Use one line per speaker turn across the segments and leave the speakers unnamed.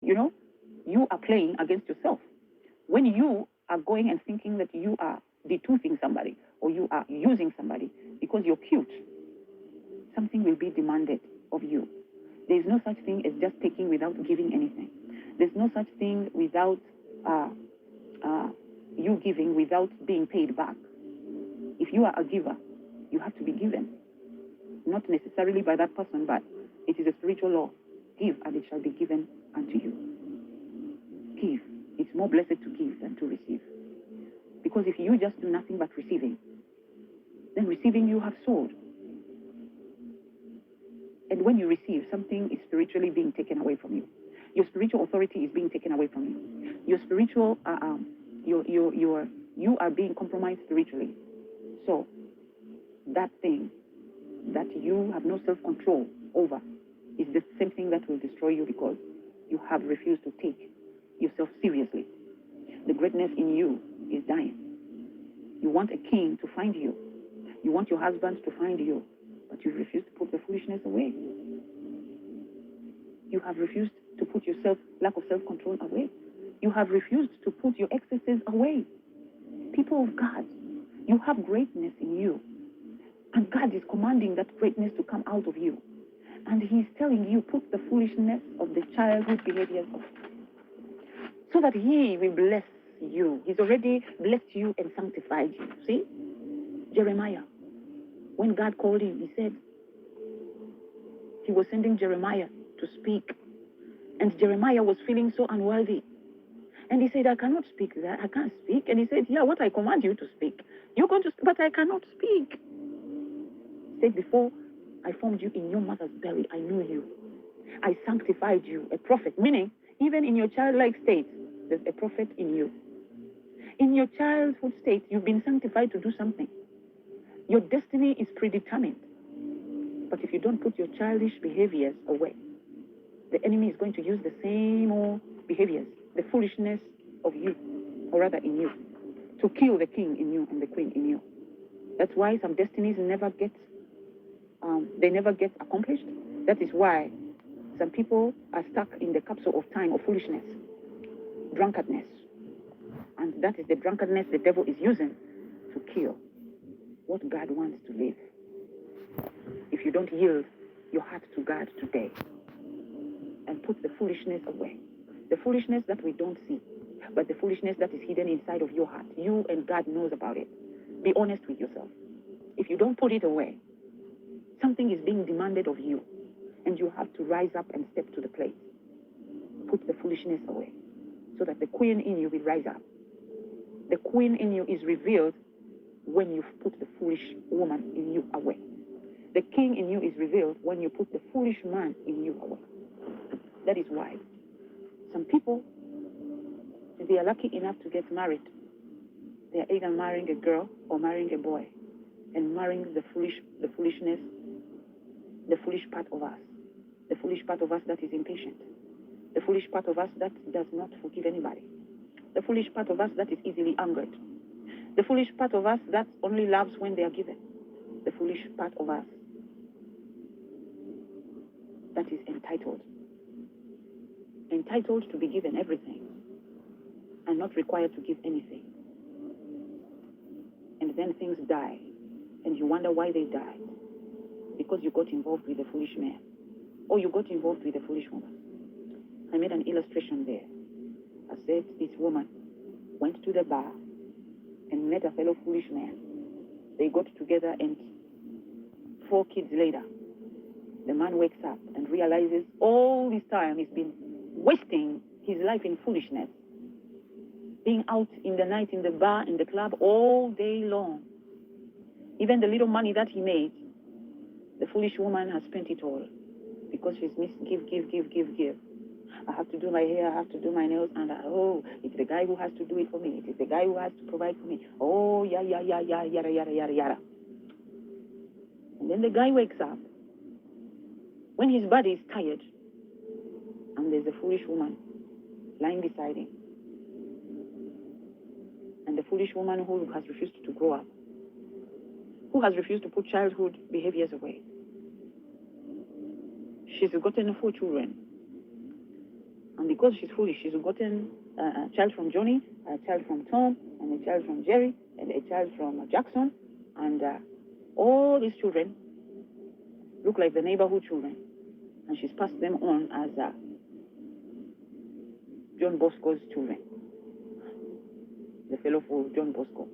You are playing against yourself. When you are going and thinking that you are detoothing somebody or you are using somebody because you're cute, something will be demanded of you. There is no such thing as just taking without giving anything. There's no such thing without uh, you giving without being paid back. If you are a giver, you have to be given. Not necessarily by that person, but it is a spiritual law. Give, and it shall be given unto you. Give. It's more blessed to give than to receive. Because if you just do nothing but receiving, then receiving you have sold. And when you receive, something is spiritually being taken away from you. Your spiritual authority is being taken away from you. Your spiritual, you are being compromised spiritually. So that thing that you have no self-control over is the same thing that will destroy you because you have refused to take yourself seriously. The greatness in you is dying. You want a king to find you. You want your husband to find you, but you refuse to put the foolishness away. You have refused to put your lack of self-control away. You have refused to put your excesses away. People of God, you have greatness in you. And God is commanding that greatness to come out of you. And He's telling you, put the foolishness of the childhood behaviors off. So that He will bless you. He's already blessed you and sanctified you. See? Jeremiah, when God called him, He said He was sending Jeremiah to speak. And Jeremiah was feeling so unworthy. And he said, I cannot speak that. I can't speak. And he said, yeah, what I command you to speak. You're going to, but I cannot speak. He said, before I formed you in your mother's belly, I knew you. I sanctified you, a prophet. Meaning, even in your childlike state, there's a prophet in you. In your childhood state, you've been sanctified to do something. Your destiny is predetermined. But if you don't put your childish behaviors away, the enemy is going to use the same old behaviors, the foolishness of you, or rather in you, to kill the king in you and the queen in you. That's why some destinies never get accomplished. That is why some people are stuck in the capsule of time of foolishness, drunkardness. And that is the drunkardness the devil is using to kill what God wants to live. If you don't yield your heart to God today and put the foolishness away, the foolishness that we don't see, but the foolishness that is hidden inside of your heart, you and God knows about it. Be honest with yourself. If you don't put it away, something is being demanded of you, and you have to rise up and step to the plate. Put the foolishness away, so that the queen in you will rise up. The queen in you is revealed when you put the foolish woman in you away. The king in you is revealed when you put the foolish man in you away. That is why some people, if they are lucky enough to get married, they are either marrying a girl or marrying a boy, and marrying the foolishness, the foolish part of us, the foolish part of us that is impatient, the foolish part of us that does not forgive anybody, the foolish part of us that is easily angered, the foolish part of us that only loves when they are given, the foolish part of us that is entitled to be given everything and not required to give anything. And then things die, and you wonder why they died. Because you got involved with a foolish man, or you got involved with a foolish woman. I made an illustration there. I said this woman went to the bar and met a fellow foolish man. They got together, and 4 kids later, the man wakes up and realizes all this time he's been wasting his life in foolishness, being out in the night, in the bar, in the club, all day long. Even the little money that he made, the foolish woman has spent it all because she's give. I have to do my hair, I have to do my nails, and it's the guy who has to do it for me. It is the guy who has to provide for me. Oh, yada. And then the guy wakes up when his body is tired, and there's a foolish woman lying beside him. And the foolish woman who has refused to grow up, who has refused to put childhood behaviors away. She's gotten 4 children. And because she's foolish, she's gotten a child from Johnny, a child from Tom, and a child from Jerry, and a child from Jackson. And all these children look like the neighborhood children. And she's passed them on as John Bosco's children. The fellow for John Bosco.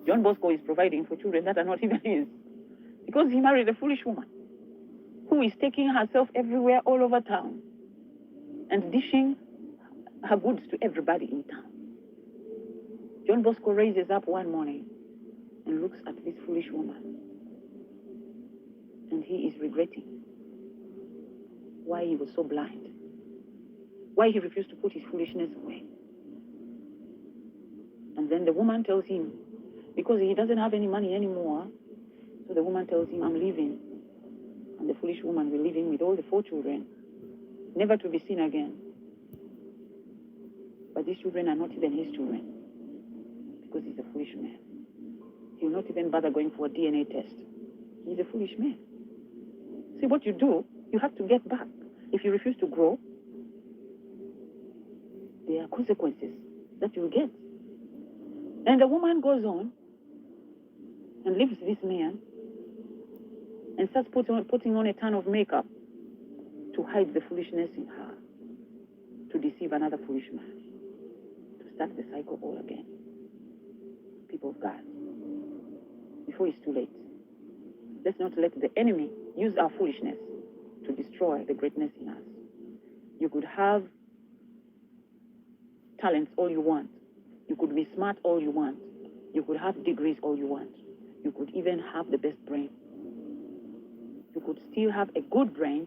John Bosco is providing for children that are not even his. Because he married a foolish woman who is taking herself everywhere, all over town, and dishing her goods to everybody in town. John Bosco raises up one morning and looks at this foolish woman, and he is regretting why he was so blind, why he refused to put his foolishness away. And then the woman tells him, because he doesn't have any money anymore, so the woman tells him, I'm leaving. And the foolish woman will leave him with all the 4 children, never to be seen again. But these children are not even his children, because he's a foolish man. He will not even bother going for a DNA test. He's a foolish man. See, what you do, you have to get back. If you refuse to grow, there are consequences that you will get. And the woman goes on and leaves this man and starts putting on a ton of makeup to hide the foolishness in her, to deceive another foolish man, to start the cycle all again. People of God, before it's too late, let's not let the enemy use our foolishness to destroy the greatness in us. You could have talents all you want. You could be smart all you want. You could have degrees all you want. You could even have the best brain. You could still have a good brain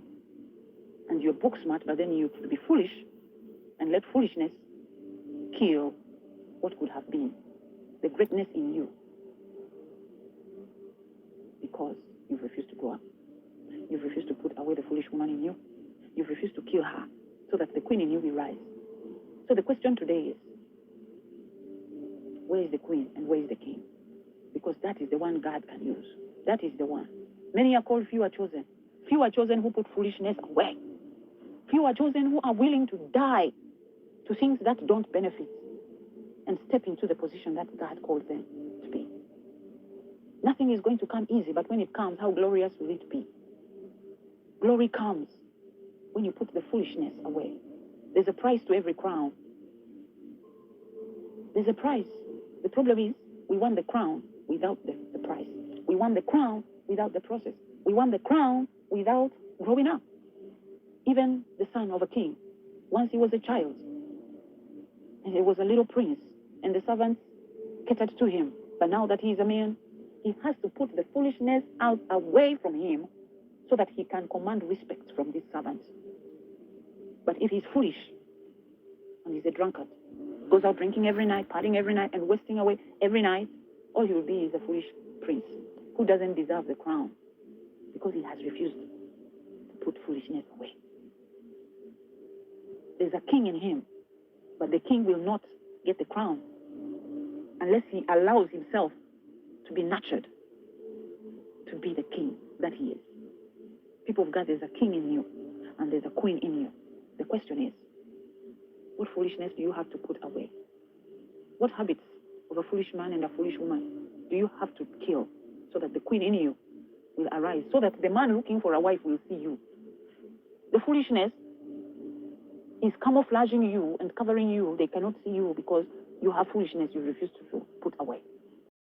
and you're book smart, but then you could be foolish and let foolishness kill what could have been the greatness in you, because you've refused to grow up. You've refused to put away the foolish woman in you. You've refused to kill her so that the queen in you will rise. So the question today is, where is the queen and where is the king? Because that is the one God can use. That is the one. Many are called, few are chosen. Few are chosen who put foolishness away. Few are chosen who are willing to die to things that don't benefit and step into the position that God called them to be. Nothing is going to come easy, but when it comes, how glorious will it be? Glory comes when you put the foolishness away. There's a price to every crown. There's a price. The problem is, we want the crown without the price. We want the crown without the process. We want the crown without growing up. Even the son of a king, once he was a child, and he was a little prince, and the servants catered to him. But now that he is a man, he has to put the foolishness out away from him so that he can command respect from these servants. But if he's foolish and he's a drunkard, goes out drinking every night, partying every night, and wasting away every night, all he will be is a foolish prince who doesn't deserve the crown because he has refused to put foolishness away. There's a king in him, but the king will not get the crown unless he allows himself to be nurtured to be the king that he is. People of God, there's a king in you and there's a queen in you. The question is, what foolishness do you have to put away? What habits of a foolish man and a foolish woman do you have to kill so that the queen in you will arise, so that the man looking for a wife will see you? The foolishness is camouflaging you and covering you. They cannot see you because you have foolishness you refuse to put away.